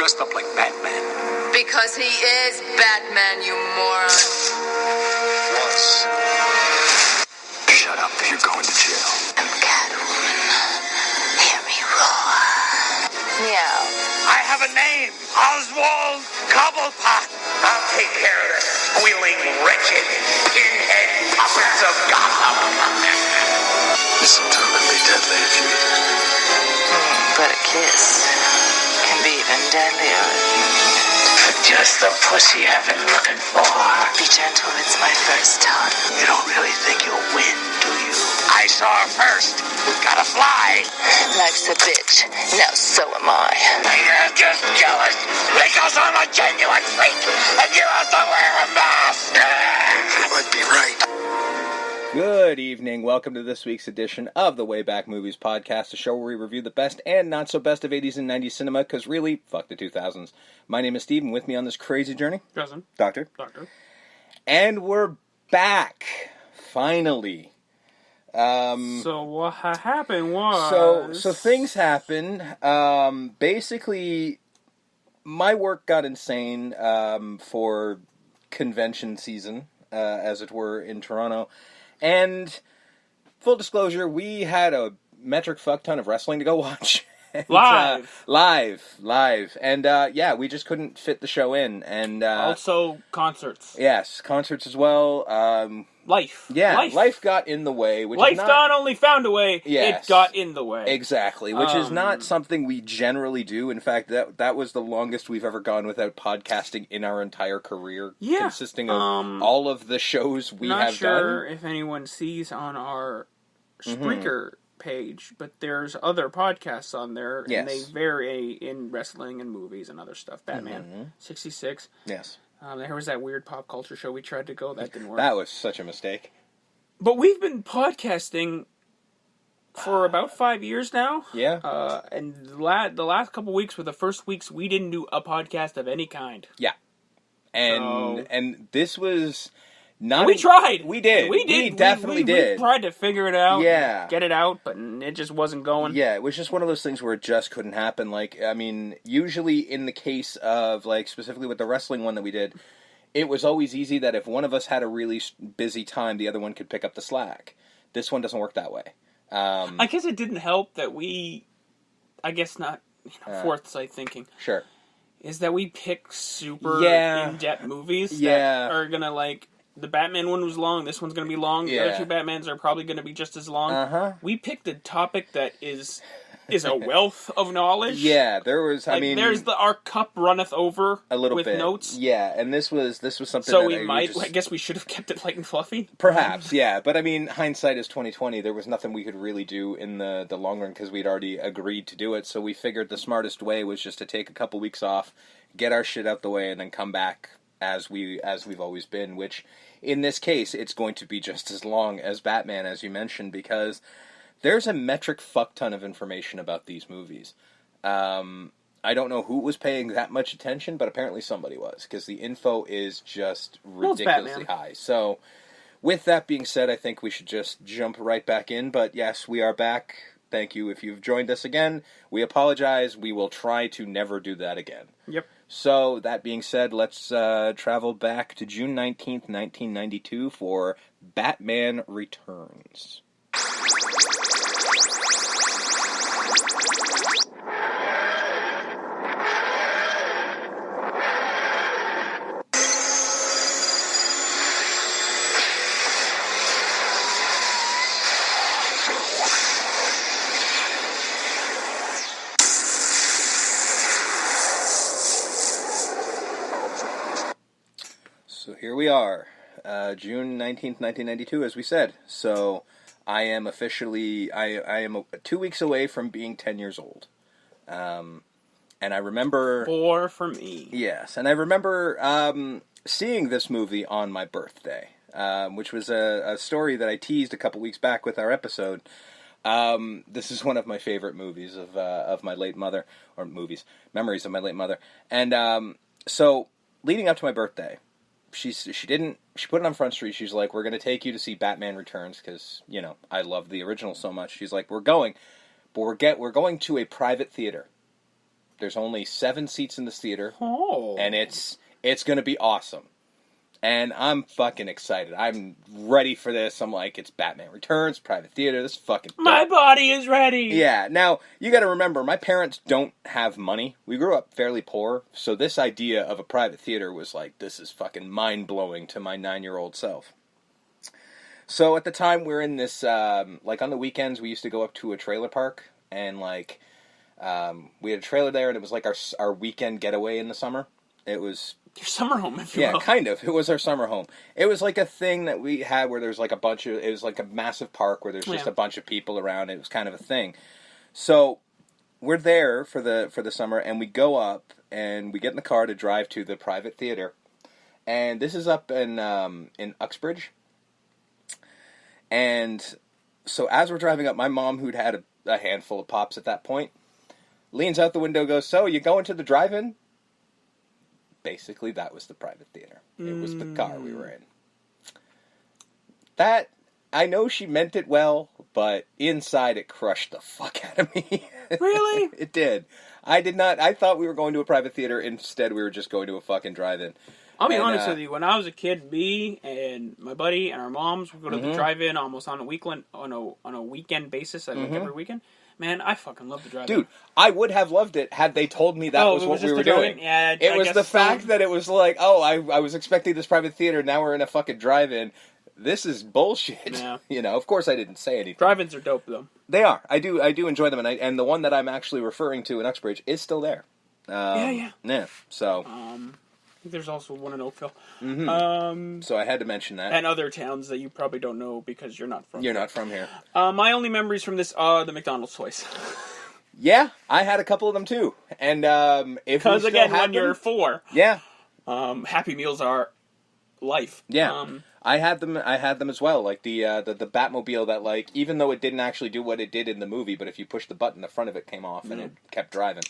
dressed up like Batman? Because he is Batman, you moron. Was. Shut up, you're going to jail. I'm Catwoman. Hear me roar. Meow. I have a name. Oswald Cobblepot. I'll take care of the squealing, wretched, pinhead puppets of Gotham. This will be deadly if you eat it. But a kiss can be even deadlier if you mean it. Just the pussy I've been looking for. Be gentle, it's my first time. You don't really think you'll win, do you? I saw her first. Gotta fly. Life's a bitch. Now so am I. You're just jealous because I'm a genuine freak and you have to wear a mask. You might be right. Good evening. Welcome to this week's edition of the WayBack Movies Podcast, a show where we review the best and not so best of 80s and 90s cinema, because really, fuck the 2000s. My name is Steve, and with me on this crazy journey, Cousin. Doctor. Doctor. And we're back, finally. So what happened was... So things happen. Basically, my work got insane for convention season, as it were, in Toronto. And, full disclosure, we had a metric fuck ton of wrestling to go watch. And, live. And, yeah, we just couldn't fit the show in. And also, concerts. Yes, concerts as well. Life. Yeah, life got in the way. Which life is not... not only found a way, yes, it got in the way. Exactly, which is not something we generally do. In fact, that was the longest we've ever gone without podcasting in our entire career, consisting of all of the shows we have done. Not sure if anyone sees on our Spreaker page, but there's other podcasts on there, and they vary in wrestling and movies and other stuff. Batman 66. Yes. There was that weird pop culture show we tried to go, that didn't work. That was such a mistake. But we've been podcasting for about 5 years now. Yeah. And the last couple weeks were the first weeks we didn't do a podcast of any kind. Yeah. And this was not... We tried. We did. We definitely did. We tried to figure it out. Yeah. Get it out, but it just wasn't going. Yeah, it was just one of those things where it just couldn't happen. Like, I mean, usually in the case of, like, specifically with the wrestling one that we did, it was always easy that if one of us had a really busy time, the other one could pick up the slack. This one doesn't work that way. I guess it didn't help that foresight thinking. Sure. Is that we pick super in-depth movies that are gonna, like... The Batman one was long, this one's going to be long, the other two Batmans are probably going to be just as long. We picked a topic that is a wealth of knowledge. Yeah, there was, there's our cup runneth over a little with bit. Notes. Yeah, and this was something so that I guess we should have kept it light and fluffy? Perhaps, yeah, but I mean, hindsight is 20/20. There was nothing we could really do in the long run because we'd already agreed to do it, so we figured the smartest way was just to take a couple weeks off, get our shit out the way, and then come back as we've always been, which... In this case, it's going to be just as long as Batman, as you mentioned, because there's a metric fuck ton of information about these movies. I don't know who was paying that much attention, but apparently somebody was, because the info is just ridiculously high. So, with that being said, I think we should just jump right back in, but yes, we are back. Thank you if you've joined us again. We apologize. We will try to never do that again. Yep. So, that being said, let's travel back to June 19th, 1992 for Batman Returns. So here we are, June 19th, 1992, as we said. So I am officially, I am 2 weeks away from being 10 years old. And I remember... 4 for me. Yes, and I remember seeing this movie on my birthday, which was a story that I teased a couple weeks back with our episode. This is one of my favorite movies of my late mother, or memories of my late mother. And so, leading up to my birthday... She put it on Front Street. She's like, we're going to take you to see Batman Returns because, you know, I love the original so much. She's like, we're going, but we're going to a private theater. There's only 7 seats in this theater. Oh. And it's going to be awesome. And I'm fucking excited. I'm ready for this. I'm like, it's Batman Returns, private theater. This is fucking dope. My body is ready. Yeah. Now, you got to remember, my parents don't have money. We grew up fairly poor. So this idea of a private theater was like, this is fucking mind-blowing to my 9-year-old self. So at the time, we're in this, like on the weekends, we used to go up to a trailer park. And like, we had a trailer there, and it was like our weekend getaway in the summer. It was... Your summer home, if you will. Yeah, kind of. It was our summer home. It was like a thing that we had where there's like it was like a massive park where there's just a bunch of people around. It was kind of a thing. So we're there for the summer, and we go up, and we get in the car to drive to the private theater. And this is up in Uxbridge. And so as we're driving up, my mom, who'd had a handful of pops at that point, leans out the window, goes, "So, you going to the drive-in?" Basically, that was the private theater. It was the car we were in. That, I know she meant it well, inside it crushed the fuck out of me. Really? It did. I thought we were going to a private theater. Instead, we were just going to a fucking drive-in. I'll be honest with you. When I was a kid, me and my buddy and our moms would go to the drive-in almost on a weekend basis, like every weekend. Man, I fucking love the drive-in. Dude, I would have loved it had they told me that was what we were doing. Yeah, it was the fact that it was like, oh, I was expecting this private theater, now we're in a fucking drive-in. This is bullshit. Yeah. You know, of course I didn't say anything. Drive-ins are dope, though. They are. I do enjoy them, and the one that I'm actually referring to in Uxbridge is still there. Yeah, so... there's also one in Oakville. Mm-hmm. So I had to mention that. And other towns that you probably don't know because you're not from here. You're not from here. My only memories from this are the McDonald's toys. Yeah, I had a couple of them too. And because again, when you're 4, Happy Meals are life. Yeah, I had them as well. Like the Batmobile that, like, even though it didn't actually do what it did in the movie, but if you pushed the button, the front of it came off and it kept driving.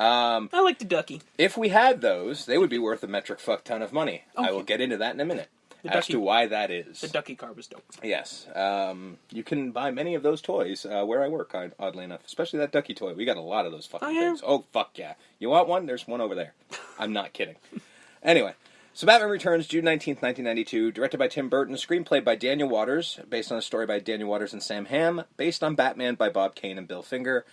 I like the Ducky. If we had those, they would be worth a metric fuck ton of money. Okay. I will get into that in a minute as to why that is. The Ducky car was dope. Yes. You can buy many of those toys where I work, oddly enough. Especially that Ducky toy. We got a lot of those fucking things. Oh, fuck yeah. You want one? There's one over there. I'm not kidding. Anyway, so Batman Returns, June 19th, 1992. Directed by Tim Burton. Screenplay by Daniel Waters. Based on a story by Daniel Waters and Sam Hamm. Based on Batman by Bob Kane and Bill Finger.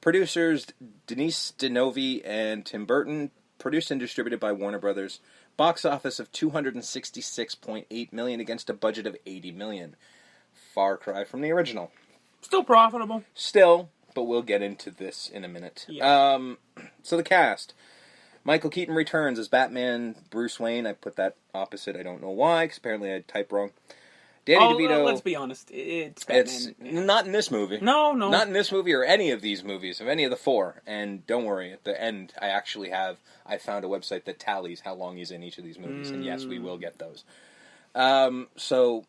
Producers Denise Denovi and Tim Burton. Produced and distributed by Warner Brothers. Box office of $266.8 million against a budget of $80 million. Far cry from the original. Still profitable. Still, but we'll get into this in a minute. Yeah. So the cast. Michael Keaton returns as Batman Bruce Wayne. I put that opposite. I don't know why, because apparently I typed wrong. Danny DeVito. Let's be honest. It's Batman. It's not in this movie. No. Not in this movie or any of these movies, of any of the 4. And don't worry, at the end, I found a website that tallies how long he's in each of these movies. And yes, we will get those. So,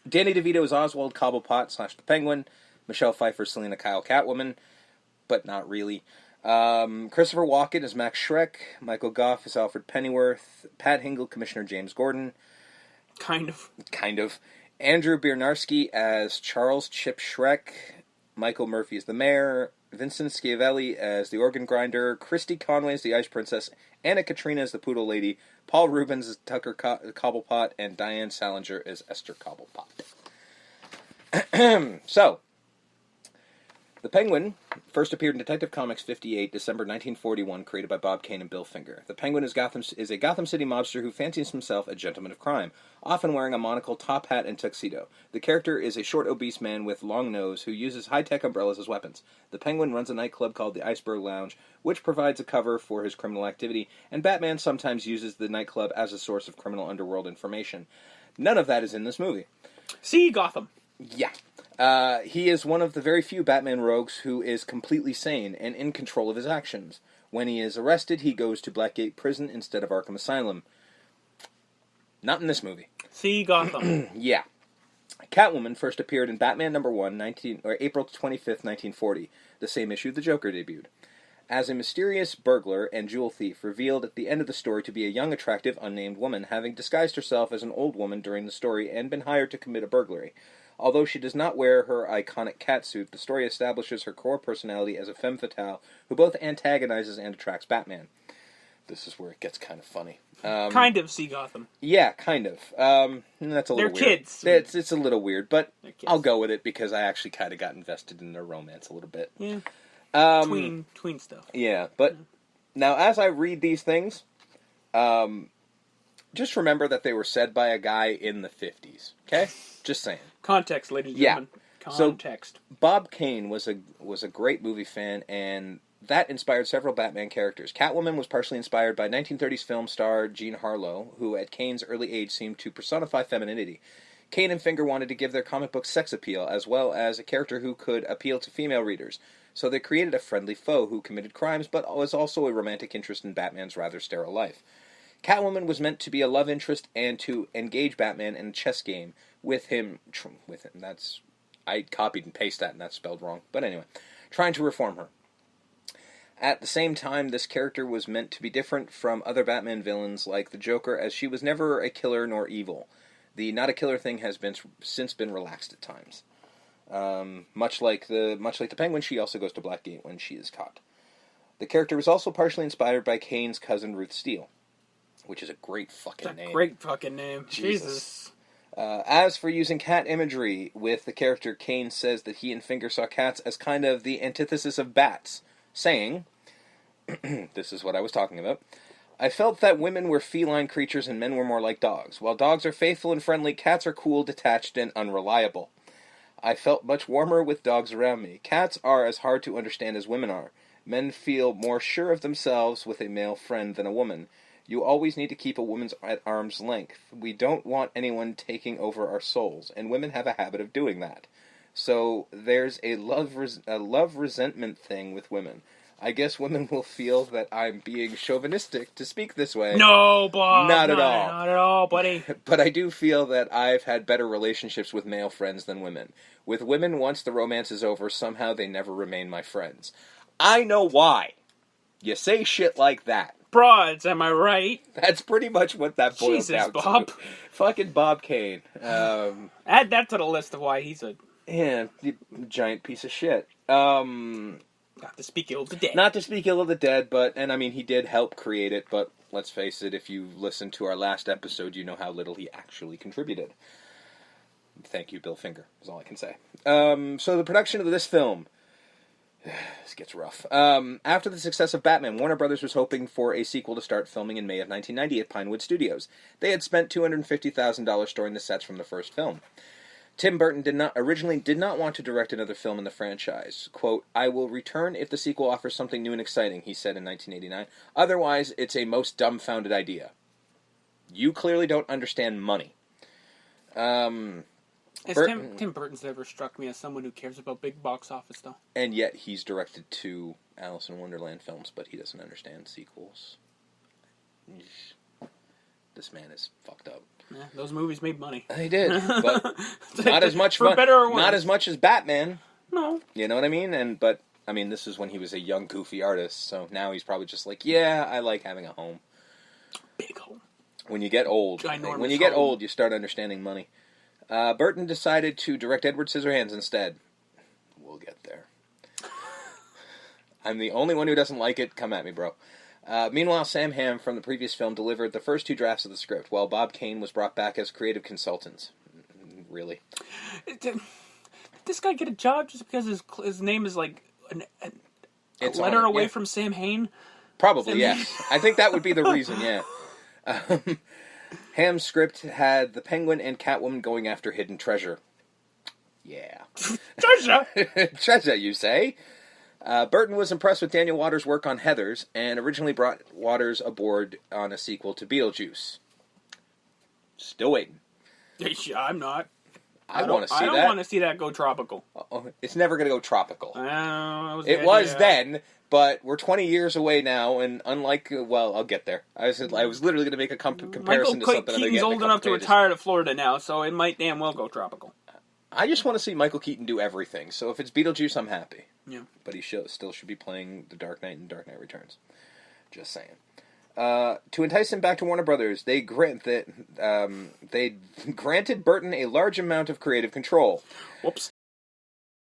Danny DeVito is Oswald Cobblepot / the Penguin. Michelle Pfeiffer, Selena Kyle, Catwoman. But not really. Christopher Walken is Max Schreck. Michael Goff is Alfred Pennyworth. Pat Hingle, Commissioner James Gordon. Kind of. Andrew Biernarsky as Charles Chip Schreck. Michael Murphy as the mayor. Vincent Schiavelli as the organ grinder. Christy Conway as the ice princess. Anna Katrina as the poodle lady. Paul Rubens as Tucker Cobblepot. And Diane Salinger as Esther Cobblepot. So, the Penguin first appeared in Detective Comics 58, December 1941, created by Bob Kane and Bill Finger. The Penguin is a Gotham City mobster who fancies himself a gentleman of crime, often wearing a monocle, top hat, and tuxedo. The character is a short, obese man with long nose who uses high-tech umbrellas as weapons. The Penguin runs a nightclub called the Iceberg Lounge, which provides a cover for his criminal activity, and Batman sometimes uses the nightclub as a source of criminal underworld information. None of that is in this movie. See Gotham. Yeah. He is one of the very few Batman rogues who is completely sane and in control of his actions. When he is arrested, he goes to Blackgate Prison instead of Arkham Asylum. Not in this movie. See Gotham. Yeah. Catwoman first appeared in Batman #1, April 25th, 1940, the same issue the Joker debuted. As a mysterious burglar and jewel thief, revealed at the end of the story to be a young, attractive, unnamed woman, having disguised herself as an old woman during the story and been hired to commit a burglary. Although she does not wear her iconic catsuit, the story establishes her core personality as a femme fatale who both antagonizes and attracts Batman. This is where it gets kind of funny. Kind of see Gotham. Yeah, kind of. That's a little weird. They're kids. It's a little weird, but I'll go with it because I actually kind of got invested in their romance a little bit. Yeah. Tween stuff. Yeah, but now as I read these things, just remember that they were said by a guy in the 50s. Okay? Just saying. Context, ladies and gentlemen. Context. So, Bob Kane was a great movie fan, and that inspired several Batman characters. Catwoman was partially inspired by 1930s film star Jean Harlow, who at Kane's early age seemed to personify femininity. Kane and Finger wanted to give their comic book sex appeal, as well as a character who could appeal to female readers. So they created a friendly foe who committed crimes, but was also a romantic interest in Batman's rather sterile life. Catwoman was meant to be a love interest and to engage Batman in a chess game with him. I copied and pasted that, and that's spelled wrong. But anyway, trying to reform her. At the same time, this character was meant to be different from other Batman villains like the Joker, as she was never a killer nor evil. The not a killer thing has since been relaxed at times. Much like the Penguin, she also goes to Blackgate when she is caught. The character was also partially inspired by Kane's cousin Ruth Steele, which is a great fucking name. Great fucking name. Jesus. As for using cat imagery with the character, Kane says that he and Finger saw cats as kind of the antithesis of bats, saying, this is what I was talking about, I felt that women were feline creatures and men were more like dogs. While dogs are faithful and friendly, cats are cool, detached, and unreliable. I felt much warmer with dogs around me. Cats are as hard to understand as women are. Men feel more sure of themselves with a male friend than a woman. You always need to keep a woman at arm's length. We don't want anyone taking over our souls, and women have a habit of doing that. So there's a love-resentment thing with women. I guess women will feel that I'm being chauvinistic to speak this way. No, Bob. Not at all. Not at all, buddy. But I do feel that I've had better relationships with male friends than women. With women, once the romance is over, somehow they never remain my friends. I know why. You say shit like that. Broads, am I right? That's pretty much what that boils down Bob. to. Fucking Bob Kane. Add that to the list of why he's a... Yeah, giant piece of shit. Not to speak ill of the dead. Not to speak ill of the dead, but, and I mean, he did help create it, but let's face it, if you listened to our last episode, you know how little he actually contributed. Thank you, Bill Finger, is all I can say. So the production of this film, this gets rough. After the success of Batman, Warner Brothers was hoping for a sequel to start filming in May of 1990 at Pinewood Studios. They had spent $250,000 storing the sets from the first film. Tim Burton originally did not want to direct another film in the franchise. Quote, I will return if the sequel offers something new and exciting, he said in 1989. Otherwise, it's a most dumbfounded idea. You clearly don't understand money. Tim Burton's never struck me as someone who cares about big box office, though. And yet, he's directed 2 Alice in Wonderland films, but he doesn't understand sequels. This man is fucked up. Yeah, those movies made money. They did, but not as much for better or worse. Not as much as Batman. No, you know what I mean. But I mean, this is when he was a young, goofy artist. So now he's probably just like, yeah, I like having a home. Big home. When you get old, you start understanding money. Burton decided to direct Edward Scissorhands instead. We'll get there. I'm the only one who doesn't like it. Come at me, bro. Meanwhile, Sam Hamm from the previous film delivered the first 2 drafts of the script, while Bob Kane was brought back as creative consultant. Really? Did this guy get a job just because his name is like a letter away from Sam Hain? Probably, yes. I think that would be the reason, yeah. Hamm's script had the Penguin and Catwoman going after hidden treasure. Yeah. Treasure? Treasure, you say? Burton was impressed with Daniel Waters' work on Heathers, and originally brought Waters aboard on a sequel to Beetlejuice. Still waiting. I'm not. I want to see that. I don't want to see that go tropical. It's never going to go tropical. It was then, but we're 20 years away now, and unlike, well, I'll get there. I was literally going to make a comparison to something. Michael Keaton's old enough to retire to Florida now, so it might damn well go tropical. I just want to see Michael Keaton do everything, so if it's Beetlejuice, I'm happy. Yeah. But he still should be playing The Dark Knight and Dark Knight Returns. Just saying. To entice him back to Warner Brothers, they granted Burton a large amount of creative control. Whoops.